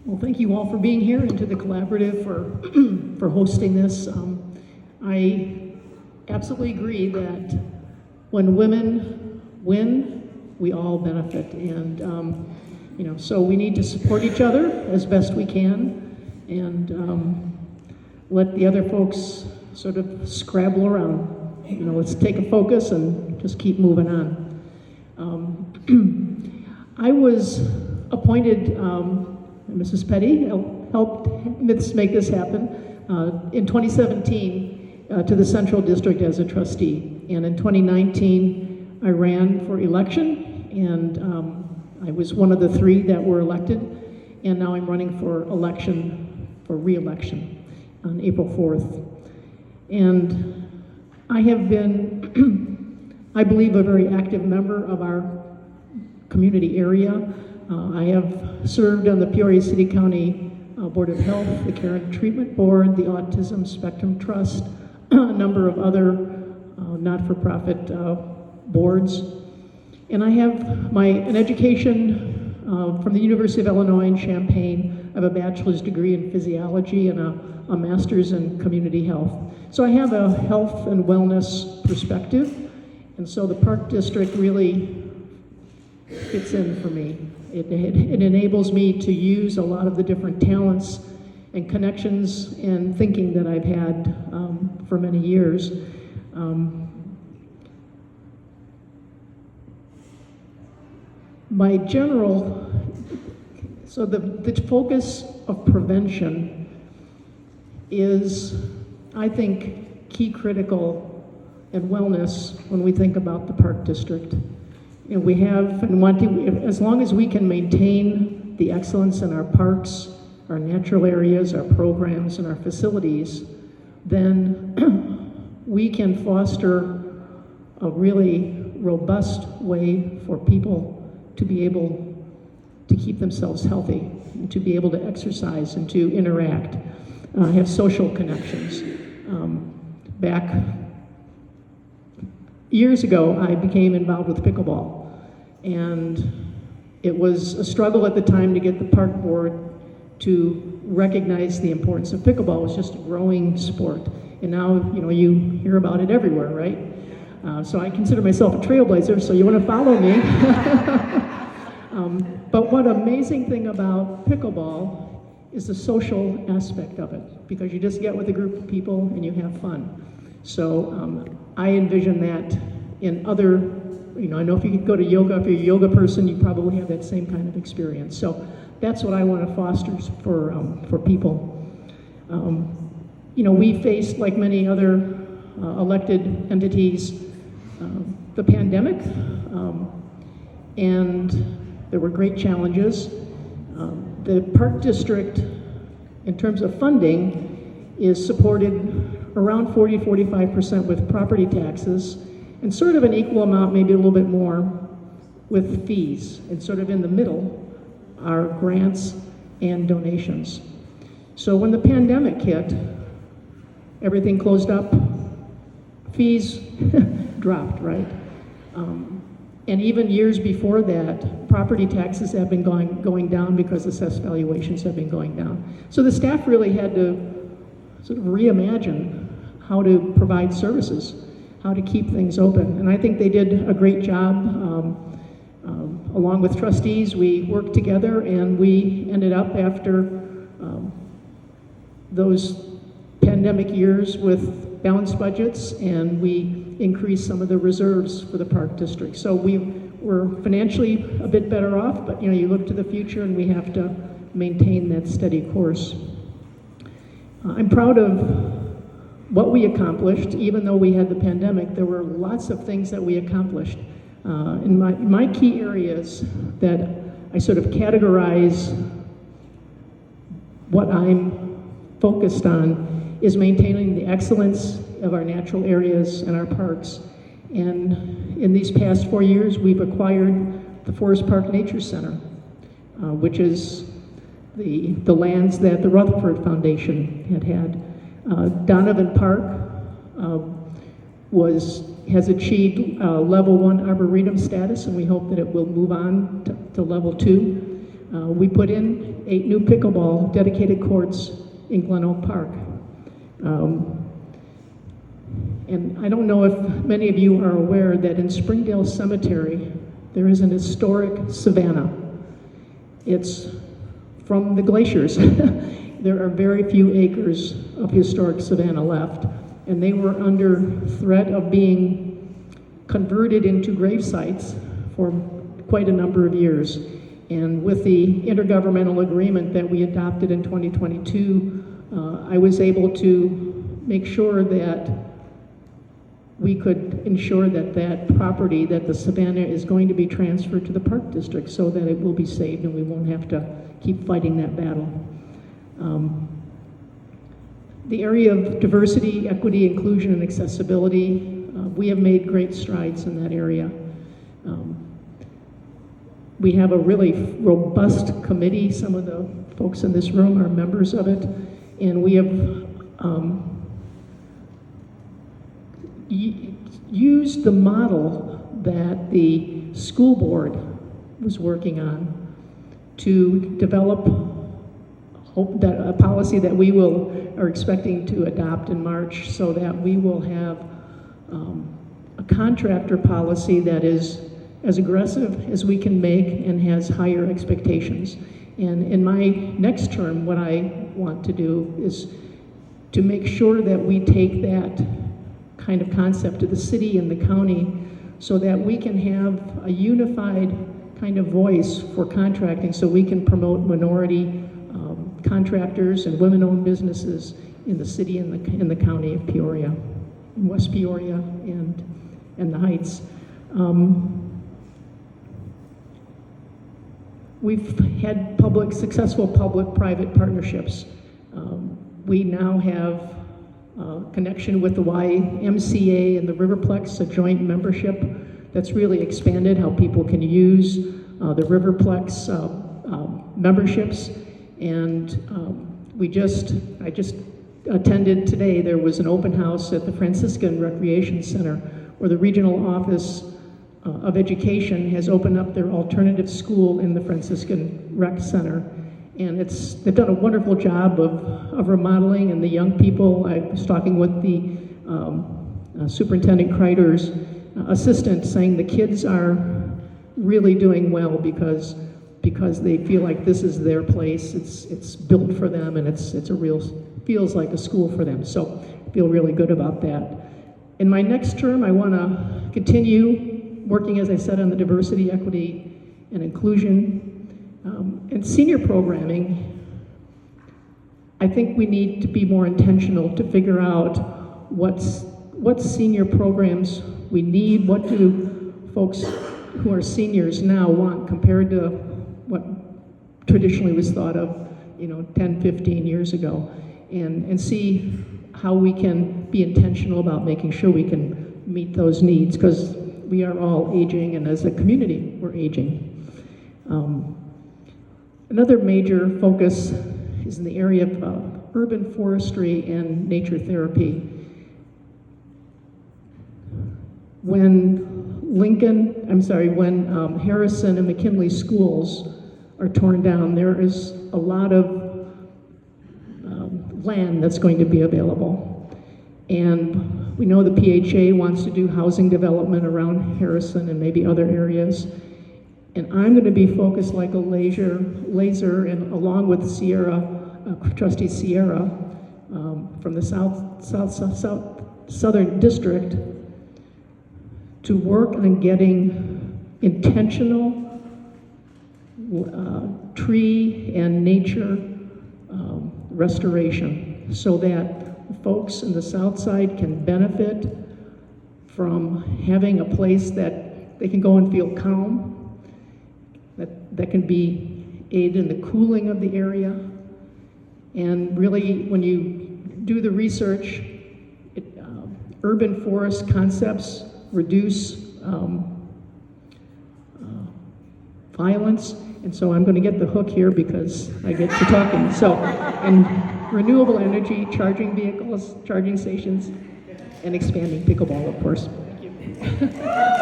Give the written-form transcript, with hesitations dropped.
Well, thank you all for being here and to the collaborative for hosting this. I absolutely agree that when women win, we all benefit, and so we need to support each other as best we can, and let the other folks sort of scrabble around. Let's take a focus and just keep moving on. I was appointed. Mrs. Petty helped make this happen in 2017 to the Central District as a trustee. And in 2019, I ran for election, and I was one of the 3 that were elected. And now I'm running for re-election on April 4th. And I have been, I believe, a very active member of our community area. I have served on the Peoria City County Board of Health, the Care and Treatment Board, the Autism Spectrum Trust, a number of other not-for-profit boards. And I have an education from the University of Illinois in Champaign. I have a bachelor's degree in physiology and a master's in community health. So I have a health and wellness perspective, and so the Park District really fits in for me. It enables me to use a lot of the different talents and connections and thinking that I've had for many years. So the focus of prevention is, I think, key critical in wellness when we think about the Park District. And we have and want to, as long as we can maintain the excellence in our parks, our natural areas, our programs, and our facilities, then we can foster a really robust way for people to be able to keep themselves healthy, and to be able to exercise and to interact, have social connections. Back years ago, I became involved with pickleball, and it was a struggle at the time to get the park board to recognize the importance of pickleball. It was just a growing sport, and now you hear about it everywhere, right? So I consider myself a trailblazer, so you want to follow me. But what amazing thing about pickleball is the social aspect of it, because you just get with a group of people and you have fun. So I envision that in other, I know if you could go to yoga, if you're a yoga person, you probably have that same kind of experience. So that's what I want to foster for people. We faced, like many other elected entities, the pandemic, and there were great challenges. The Park District, in terms of funding, is supported around 40-45% with property taxes, and sort of an equal amount, maybe a little bit more, with fees. And sort of in the middle are grants and donations. So when the pandemic hit, everything closed up, fees dropped, right? And even years before that, property taxes have been going down because assessed valuations have been going down. So the staff really had to sort of reimagine how to provide services, how to keep things open. And I think they did a great job. Along with trustees, we worked together, and we ended up, after those pandemic years, with balanced budgets, and we increased some of the reserves for the Park District. So we were financially a bit better off, but you look to the future and we have to maintain that steady course. I'm proud of what we accomplished. Even though we had the pandemic, there were lots of things that we accomplished. In my key areas that I sort of categorize what I'm focused on is maintaining the excellence of our natural areas and our parks. And in these past 4 years, we've acquired the Forest Park Nature Center, which is the lands that the Rutherford Foundation had. Donovan Park has achieved level 1 arboretum status, and we hope that it will move on to level 2. We put in 8 new pickleball dedicated courts in Glen Oak Park. And I don't know if many of you are aware that in Springdale Cemetery, there is an historic savanna. It's from the glaciers. There are very few acres of historic savanna left, and they were under threat of being converted into grave sites for quite a number of years. And with the intergovernmental agreement that we adopted in 2022, I was able to make sure that we could ensure that that property, that the savanna is going to be transferred to the Park District so that it will be saved and we won't have to keep fighting that battle. The area of diversity, equity, inclusion, and accessibility, we have made great strides in that area. We have a really robust committee. Some of the folks in this room are members of it, and we have used the model that the school board was working on to develop a policy that we are expecting to adopt in March, so that we will have a contractor policy that is as aggressive as we can make and has higher expectations. And in my next term, what I want to do is to make sure that we take that kind of concept to the city and the county so that we can have a unified kind of voice for contracting, so we can promote minority contractors and women-owned businesses in the city and the county of Peoria, in West Peoria and the Heights. We've had successful public-private partnerships. We now have connection with the YMCA and the Riverplex, a joint membership that's really expanded how people can use the Riverplex memberships. And I just attended today, there was an open house at the Franciscan Recreation Center where the regional office of education has opened up their alternative school in the Franciscan Rec Center. And they've done a wonderful job of remodeling, and the young people, I was talking with the Superintendent Kreider's assistant, saying the kids are really doing well because they feel like this is their place. It's built for them, and feels like a school for them. So I feel really good about that. In my next term, I want to continue working, as I said, on the diversity, equity, and inclusion. And senior programming, I think we need to be more intentional to figure out what senior programs we need. What do folks who are seniors now want compared to what traditionally was thought of 10, 15 years ago, and see how we can be intentional about making sure we can meet those needs, because we are all aging, and as a community, we're aging. Another major focus is in the area of urban forestry and nature therapy. When Harrison and McKinley schools are torn down, there is a lot of land that's going to be available. And we know the PHA wants to do housing development around Harrison and maybe other areas. And I'm going to be focused like a laser, and along with Trustee Sierra from the Southern District, to work on getting intentional tree and nature restoration, so that folks in the South Side can benefit from having a place that they can go and feel calm, that can aid in the cooling of the area. And really, when you do the research, urban forest concepts reduce violence. And so I'm going to get the hook here because I get to talking. So, and renewable energy, charging vehicles, charging stations, and expanding pickleball, of course. Thank you.